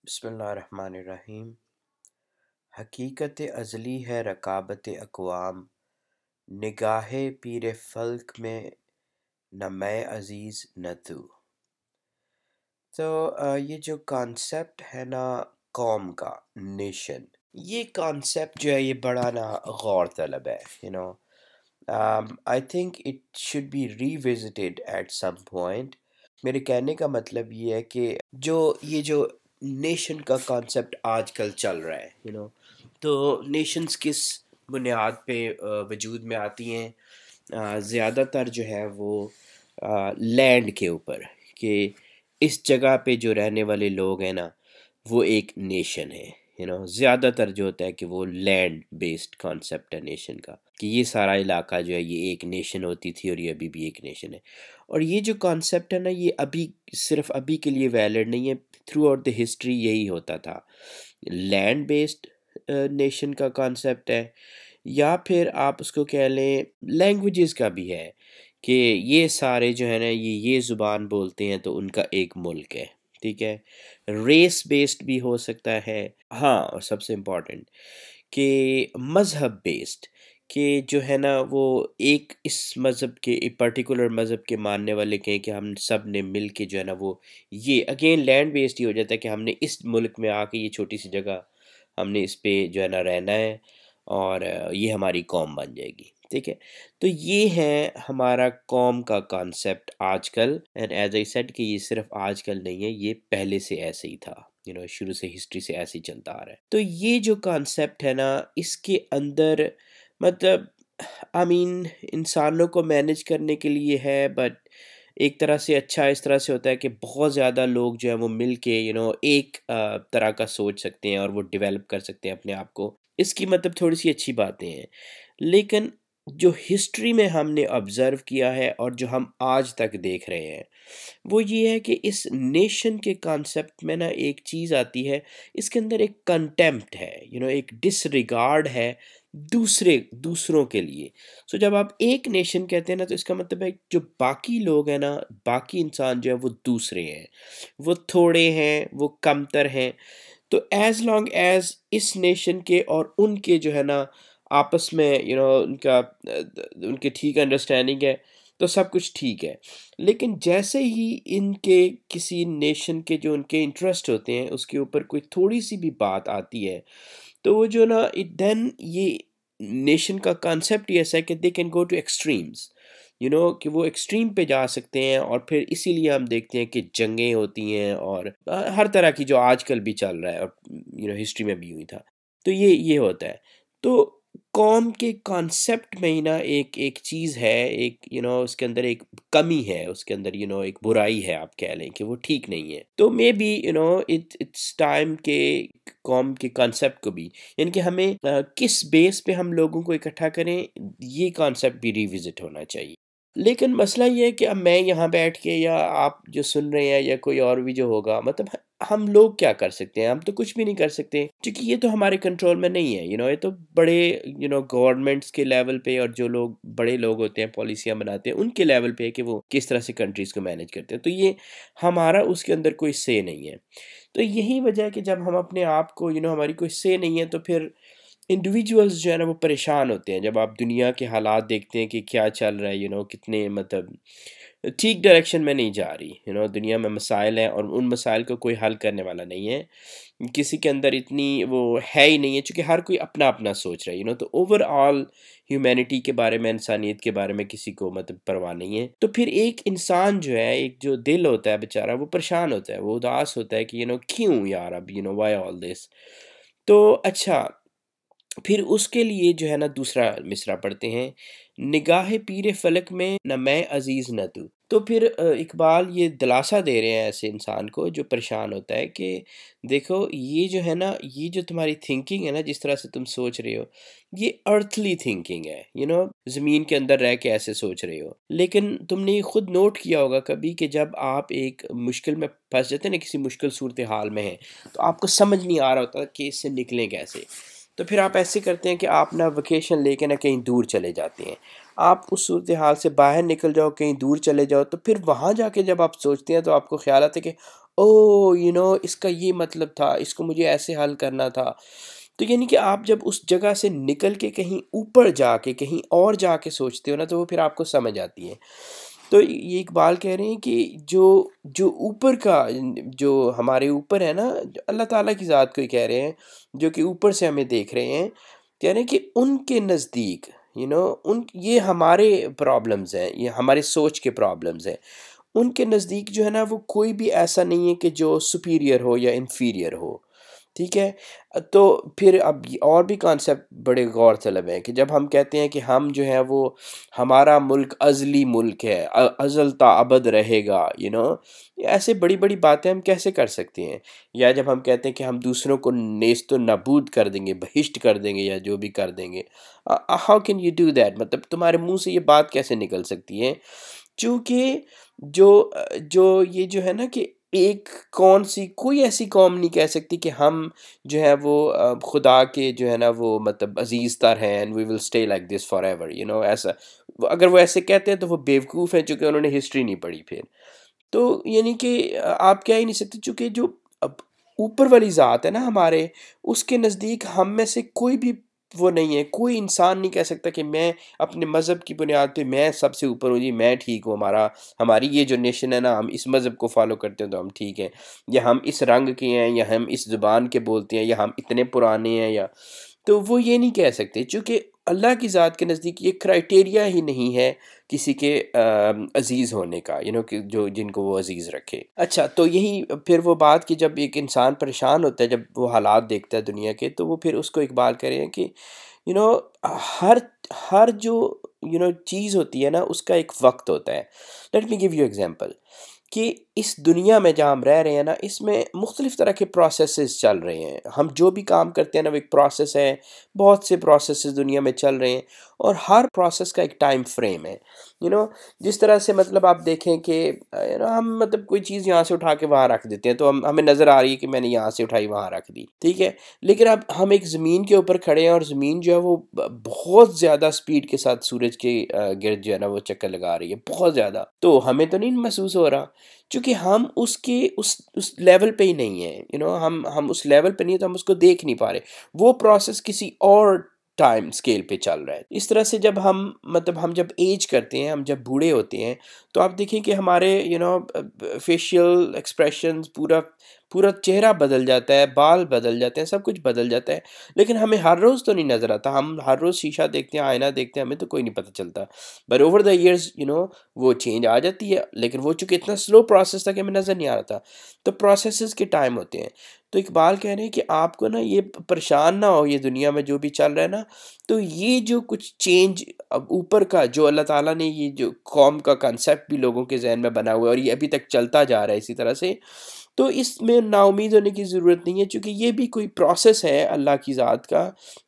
बिस्मिल्लाहिर्रहमानिर्रहीम। हकीकत-ए-अज़ली है रक़ाबत-ए-अक़वाम, निगाहे पीरे फ़ल्क में न मैं अज़ीज़ न तू। तो ये जो कॉन्सेप्ट है ना कौम का, नेशन, ये कॉन्सेप्ट जो है ये बड़ा ना गौर तलब है। I think it should be revisited at some point. मेरे कहने का मतलब ये है कि ये जो नेशन का कॉन्सेप्ट आजकल चल रहा है, तो नेशंस किस बुनियाद पे वजूद में आती हैं। ज़्यादातर जो है वो लैंड के ऊपर, कि इस जगह पे जो रहने वाले लोग हैं ना वो एक नेशन है। ज़्यादातर जो होता है कि वो लैंड बेस्ड कॉन्सेप्ट है नेशन का, कि ये सारा इलाका जो है ये एक नेशन होती थी और ये अभी भी एक नेशन है। और ये जो कॉन्सेप्ट है ना ये अभी सिर्फ अभी के लिए वैलिड नहीं है, थ्रू आउट द हिस्ट्री यही होता था। लैंड बेस्ड नेशन का कॉन्सेप्ट है, या फिर आप उसको कह लें लैंग्वेजेस का भी है, कि ये सारे जो है ना ये ज़ुबान बोलते हैं तो उनका एक मुल्क है। ठीक है, रेस बेस्ड भी हो सकता है। हाँ, और सबसे इम्पोर्टेंट कि मज़हब बेस्ड, कि जो है ना वो एक इस मज़हब के, एक पर्टिकुलर मज़हब के मानने वाले कहें कि हम सब ने मिल के जो है ना वो, ये अगेन लैंड बेस्ड ही हो जाता है कि हमने इस मुल्क में आके ये छोटी सी जगह हमने इस पे जो है ना रहना है और ये हमारी कौम बन जाएगी। ठीक है, तो ये है हमारा कौम का कॉन्सेप्ट आजकल। एंड एज आई सेड कि ये सिर्फ आजकल नहीं है, ये पहले से ऐसे ही था। शुरू से हिस्ट्री से ऐसे ही चलता आ रहा है। तो ये जो कॉन्सेप्ट है ना इसके अंदर मतलब आई मीन इंसानों को मैनेज करने के लिए है, बट एक तरह से अच्छा इस तरह से होता है कि बहुत ज़्यादा लोग जो है वो मिल के एक तरह का सोच सकते हैं और वो डेवलप कर सकते हैं अपने आप को। इसकी मतलब थोड़ी सी अच्छी बातें हैं, लेकिन जो हिस्ट्री में हमने ऑब्ज़र्व किया है और जो हम आज तक देख रहे हैं वो ये है कि इस नेशन के कॉन्सेप्ट में ना एक चीज़ आती है, इसके अंदर एक कंटेम्प्ट है, एक डिसरिगार्ड है दूसरों के लिए। सो जब आप एक नेशन कहते हैं ना तो इसका मतलब है जो बाकी लोग हैं ना, बाकी इंसान जो है वो दूसरे हैं, वो थोड़े हैं, वो कमतर हैं। तो एज लॉन्ग एज इस नेशन के और उनके जो है ना आपस में उनका उनके ठीक अंडरस्टैंडिंग है तो सब कुछ ठीक है। लेकिन जैसे ही इनके किसी नेशन के जो उनके इंटरेस्ट होते हैं उसके ऊपर कोई थोड़ी सी भी बात आती है, तो वो जो ना इट देन ये नेशन का कॉन्सेप्ट ही ऐसा है कि they can go two extremes, कि वो एक्सट्रीम पे जा सकते हैं। और फिर इसीलिए हम देखते हैं कि जंगें होती हैं और हर तरह की जो आजकल भी चल रहा है और हिस्ट्री में भी हुई था। तो ये होता है। तो कौम के कॉन्सेप्ट में ही ना एक एक चीज़ है, एक उसके अंदर एक कमी है, उसके अंदर एक बुराई है, आप कह लें कि वो ठीक नहीं है। तो मे बी इट्स टाइम के कौम के कॉन्सेप्ट को भी, यानी कि हमें किस बेस पे हम लोगों को इकट्ठा करें, ये कॉन्सेप्ट भी रिविजिट होना चाहिए। लेकिन मसला ये है कि अब मैं यहाँ बैठ के या आप जो सुन रहे हैं या कोई और भी जो होगा, मतलब हम लोग क्या कर सकते हैं? हम तो कुछ भी नहीं कर सकते, क्योंकि ये तो हमारे कंट्रोल में नहीं है। ये तो बड़े गवर्नमेंट्स के लेवल पे और जो लोग बड़े लोग होते हैं पॉलिसियाँ बनाते हैं उनके लेवल पे है कि वो किस तरह से कंट्रीज़ को मैनेज करते हैं। तो ये हमारा उसके अंदर कोई से नहीं है। तो यही वजह है कि जब हम अपने आप को हमारी कोई से नहीं है तो फिर इंडिविजुअल्स जो है ना वो परेशान होते हैं। जब आप दुनिया के हालात देखते हैं कि क्या चल रहा है, कितने मतलब ठीक डायरेक्शन में नहीं जा रही। दुनिया में मसाइल हैं और उन मसाइल को कोई हल करने वाला नहीं है। किसी के अंदर इतनी वो है ही नहीं है, चूँकि हर कोई अपना-अपना सोच रहा है। तो ओवरऑल ह्यूमैनिटी के बारे में, इंसानियत के बारे में किसी को मतलब परवाह नहीं है। तो फिर एक इंसान जो है, एक जो दिल होता है बेचारा, वो परेशान होता है, वो उदास होता है कि क्यों यार, अब व्हाई ऑल दिस? तो अच्छा, फिर उसके लिए जो है ना दूसरा मिसरा पढ़ते हैं, निगाहे पीरे फलक में न मैं अजीज़ न तू। तो फिर इकबाल ये दिलासा दे रहे हैं ऐसे इंसान को जो परेशान होता है कि देखो ये जो है ना, ये जो तुम्हारी थिंकिंग है ना, जिस तरह से तुम सोच रहे हो, ये अर्थली थिंकिंग है। ज़मीन के अंदर रह के ऐसे सोच रहे हो। लेकिन तुमने ये खुद नोट किया होगा कभी कि जब आप एक मुश्किल में फंस जाते हैं ना, किसी मुश्किल सूरत हाल में हैं, तो आपको समझ नहीं आ रहा होता कि इससे निकलें कैसे। तो फिर आप ऐसे करते हैं कि आप ना वेकेशन लेके ना कहीं दूर चले जाते हैं। आप उस सूरत हाल से बाहर निकल जाओ, कहीं दूर चले जाओ, तो फिर वहाँ जाके जब आप सोचते हैं तो आपको ख़्याल आता है कि ओह इसका ये मतलब था, इसको मुझे ऐसे हल करना था। तो यानी कि आप जब उस जगह से निकल के कहीं ऊपर जाके, कहीं और जाके सोचते हो ना, तो वो फिर आपको समझ आती है। तो ये इकबाल कह रहे हैं कि जो जो ऊपर का जो हमारे ऊपर है ना, जो अल्लाह ताला की ज़ात को ही कह रहे हैं, जो कि ऊपर से हमें देख रहे हैं, कह रहे हैं कि उनके नज़दीक उन ये हमारे प्रॉब्लम्स हैं, ये हमारे सोच के प्रॉब्लम्स हैं। उनके नज़दीक जो है ना, वो कोई भी ऐसा नहीं है कि जो सुपीरियर हो या इन्फीरियर हो, ठीक है? तो फिर अब ये और भी कॉन्सेप्ट बड़े गौर तलब हैं कि जब हम कहते हैं कि हम जो है वो हमारा मुल्क अज़ली मुल्क है, अज़ल ता अबद रहेगा, ऐसे बड़ी-बड़ी बातें हम कैसे कर सकते हैं? या जब हम कहते हैं कि हम दूसरों को नेस्त नाबूद कर देंगे, बहिश्त कर देंगे या जो भी कर देंगे। How can you do that? मतलब तुम्हारे मुँह से ये बात कैसे निकल सकती है? चूँकि जो ये जो है ना कि एक कौन-सी कोई ऐसी कौम नहीं कह सकती कि हम जो है वो खुदा के जो है ना वो मतलब अज़ीज़ तर हैं and we will stay like this forever, ऐसा। अगर वो ऐसे कहते हैं तो वो बेवकूफ़ हैं, चूँकि उन्होंने हिस्ट्री नहीं पढ़ी फिर। तो यानी कि आप कह ही नहीं सकते, चूँकि जो अब ऊपर वाली ज़ात है ना हमारे, उसके नज़दीक हम में से कोई भी वो नहीं है, कोई इंसान नहीं कह सकता कि मैं अपने मज़हब की बुनियाद पे मैं सबसे ऊपर हूँ जी, मैं ठीक हूँ, हमारी ये जो नेशन है ना, हम इस मज़हब को फ़ॉलो करते हैं तो हम ठीक हैं, या हम इस रंग के हैं, या हम इस ज़ुबान के बोलते हैं, या हम इतने पुराने हैं, या तो वो ये नहीं कह सकते, चूँकि अल्लाह की ज़ात के नज़दीक ये क्राइटेरिया ही नहीं है किसी के अज़ीज़ होने का, कि जो जिनको वो अज़ीज़ रखे। अच्छा, तो यही फिर वो बात कि जब एक इंसान परेशान होता है, जब वो हालात देखता है दुनिया के, तो वो फिर उसको इकबाल कह रहे हैं कि यू नो हर हर जो चीज़ होती है ना, उसका एक वक्त होता है। Let me give you example कि इस दुनिया में जहाँ हम रह रहे हैं ना, इसमें मुख्तलिफ़ तरह के प्रोसेसेस चल रहे हैं। हम जो भी काम करते हैं ना, वो एक प्रोसेस है। बहुत से प्रोसेसेस दुनिया में चल रहे हैं और हर प्रोसेस का एक टाइम फ्रेम है। जिस तरह से मतलब आप देखें कि हम मतलब कोई चीज़ यहाँ से उठा के वहाँ रख देते हैं, तो हमें नज़र आ रही है कि मैंने यहाँ से उठाई वहाँ रख दी, ठीक है। लेकिन अब हम एक ज़मीन के ऊपर खड़े हैं और ज़मीन जो है वो बहुत ज़्यादा स्पीड के साथ सूरज के गिर्द जो है ना वो चक्कर लगा रही है, बहुत ज़्यादा। तो हमें तो नहीं महसूस हो रहा, क्योंकि हम उसके उस लेवल पे ही नहीं है। हम उस लेवल पे नहीं है, तो हम उसको देख नहीं पा रहे। वो प्रोसेस किसी और टाइम स्केल पे चल रहा है। इस तरह से जब हम मतलब हम जब एज करते हैं, हम जब बूढ़े होते हैं, तो आप देखें कि हमारे फेशियल एक्सप्रेशंस पूरा पूरा चेहरा बदल जाता है, बाल बदल जाते हैं, सब कुछ बदल जाता है। लेकिन हमें हर रोज़ तो नहीं नज़र आता। हम हर रोज़ शीशा देखते हैं, आईना देखते हैं, हमें तो कोई नहीं पता चलता। बट ओवर द ईयर्स वो चेंज आ जाती है, लेकिन वो चूँकि इतना स्लो प्रोसेस था कि हमें नज़र नहीं आ रहा था। तो प्रोसेसेस के टाइम होते हैं। तो इकबाल कह रहे हैं कि आपको ना ये परेशान ना हो, ये दुनिया में जो भी चल रहा है ना, तो ये जो कुछ चेंज अब ऊपर का जो अल्लाह ताला ने ये जो कौम का कंसेप्ट भी लोगों के ज़हन में बना हुआ है और ये अभी तक चलता जा रहा है इसी तरह से, तो इसमें नाउम्मीद होने की ज़रूरत नहीं है, क्योंकि ये भी कोई प्रोसेस है अल्लाह की ज़ात का।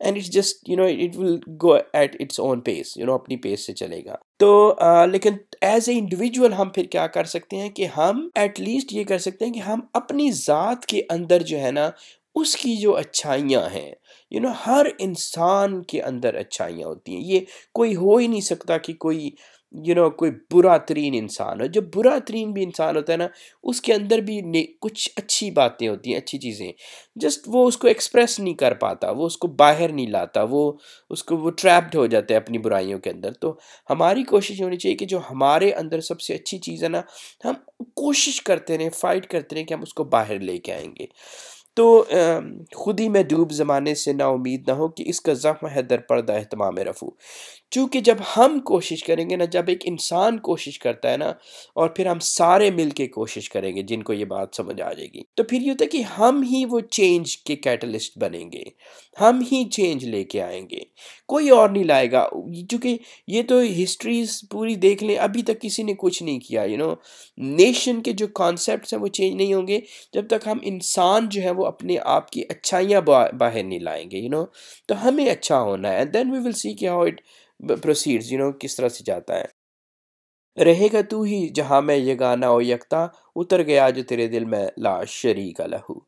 And it's just it will go at its own pace, अपनी पेस से चलेगा। तो लेकिन एज ए इंडिविजुअल हम फिर क्या कर सकते हैं कि हम एटलीस्ट ये कर सकते हैं कि हम अपनी ज़ात के अंदर जो है ना, उसकी जो अच्छाइयाँ हैं, हर इंसान के अंदर अच्छाइयाँ होती हैं। ये कोई हो ही नहीं सकता कि कोई कोई बुरा तरीन इंसान हो। जो बुरा तरीन भी इंसान होता है ना, उसके अंदर भी कुछ अच्छी बातें होती हैं, अच्छी चीज़ें। जस्ट वो उसको एक्सप्रेस नहीं कर पाता, वो उसको बाहर नहीं लाता, वो ट्रैप्ड हो जाता है अपनी बुराइयों के अंदर। तो हमारी कोशिश होनी चाहिए कि जो हमारे अंदर सबसे अच्छी चीज़ है ना, हम कोशिश करते रहें, फाइट करते रहें कि हम उसको बाहर लेके आएंगे। तो खुद ही मैं डूब ज़माने से ना उम्मीद ना हो कि इसका ज़ख्म है दर पर्दा एहतमाम रफ़ू। चूँकि जब हम कोशिश करेंगे ना, जब एक इंसान कोशिश करता है ना, और फिर हम सारे मिल के कोशिश करेंगे, जिनको ये बात समझ आ जाएगी, तो फिर ये होता है कि हम ही वो चेंज के कैटलिस्ट बनेंगे, हम ही चेंज लेके आएंगे, कोई और नहीं लाएगा। चूँकि ये तो हिस्ट्रीज पूरी देख लें, अभी तक किसी ने कुछ नहीं किया। नेशन के जो कॉन्सेप्ट्स हैं वो चेंज नहीं होंगे जब तक हम इंसान जो है वो अपने आप की अच्छाइयाँ बाहर नहीं लाएंगे। तो हमें अच्छा होना है, and then we will see कि हाउ इट प्रोसीड्स, किस तरह से जाता है। रहेगा तू ही जहाँ मैं यगाना और यकता, उतर गया जो तेरे दिल में ला शरीक लहू।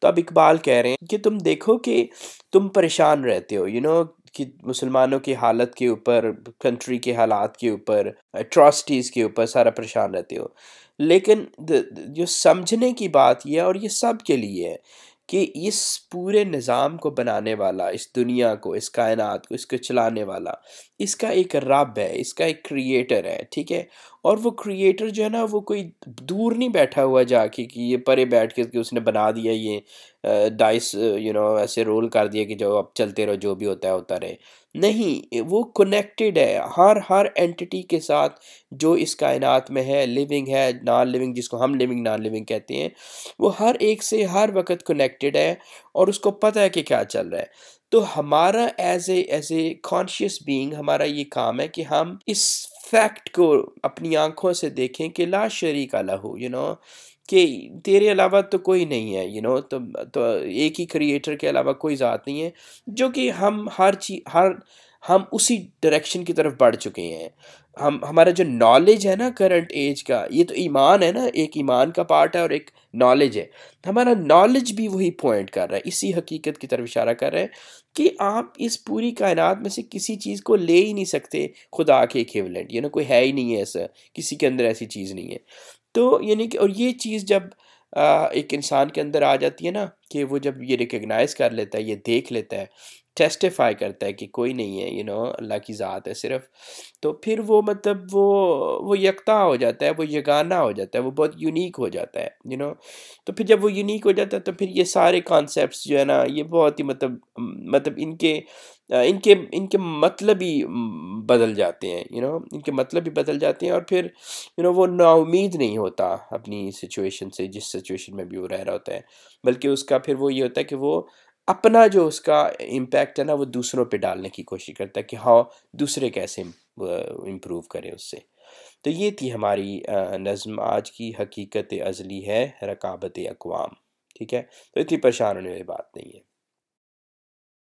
तो अब इकबाल कह रहे हैं कि तुम देखो कि तुम परेशान रहते हो, कि मुसलमानों की हालत के ऊपर, कंट्री के हालात के ऊपर, अट्रॉसिटीज़ के ऊपर सारा परेशान रहते हो। लेकिन जो समझने की बात ये है, और ये सब के लिए है, कि इस पूरे निज़ाम को बनाने वाला, इस दुनिया को, इस कायनात को, इसको चलाने वाला, इसका एक रब है, इसका एक क्रिएटर है, ठीक है? और वो क्रिएटर जो है ना, वो कोई दूर नहीं बैठा हुआ जाके कि ये परे बैठ के उसने बना दिया ये डाइस, ऐसे रोल कर दिया कि जो अब चलते रहो, जो भी होता है होता रहे। नहीं, वो कनेक्टेड है हर एंटिटी के साथ जो इस कायनात में है, लिविंग है, नॉन लिविंग, जिसको हम लिविंग नॉन लिविंग कहते हैं, वो हर एक से हर वक़्त कनेक्टेड है और उसको पता है कि क्या चल रहा है। तो हमारा एज़ ए कॉन्शियस बीइंग हमारा ये काम है कि हम इस फैक्ट को अपनी आँखों से देखें कि ला शरीका लहू, कि तेरे अलावा तो कोई नहीं है, तो एक ही क्रिएटर के अलावा कोई ज़ात नहीं है, जो कि हम उसी डायरेक्शन की तरफ बढ़ चुके हैं। हमारा जो नॉलेज है ना करंट एज का, ये तो ईमान है ना, एक ईमान का पार्ट है और एक नॉलेज है। हमारा नॉलेज भी वही पॉइंट कर रहा है, इसी हकीकत की तरफ इशारा कर रहा है कि आप इस पूरी कायनात में से किसी चीज़ को ले ही नहीं सकते खुदा के इक्विवेलेंट, कोई है ही नहीं है ऐसा, किसी के अंदर ऐसी चीज़ नहीं है। तो यानी कि और ये चीज़ जब एक इंसान के अंदर आ जाती है ना, कि वो जब ये रिकॉग्नाइज़ कर लेता है, ये देख लेता है, टेस्टिफ़ाई करता है कि कोई नहीं है, अल्लाह की ज़ात है सिर्फ़, तो फिर वो मतलब वो यकता हो जाता है, वो यगाना हो जाता है, वो बहुत यूनिक हो जाता है, तो फिर जब वो यूनिक हो जाता है, तो फिर ये सारे कॉन्सेप्ट्स जो है ना, ये बहुत ही मतलब इनके इनके मतलब ही बदल जाते हैं, इनके मतलब भी बदल जाते हैं, और फिर वो नाउम्मीद नहीं होता अपनी सिचुएशन से, जिस सिचुएशन में भी वो रह रहा होता है, बल्कि उसका फिर वो ये होता है कि वो अपना जो उसका इम्पैक्ट है ना, वो दूसरों पे डालने की कोशिश करता है कि हाँ, दूसरे कैसे इम्प्रूव करें उससे। तो ये थी हमारी नज़्म आज की, हकीकत अज़ली है रकाबत अक़वाम, ठीक है? तो इतनी परेशान होने वाली बात नहीं है।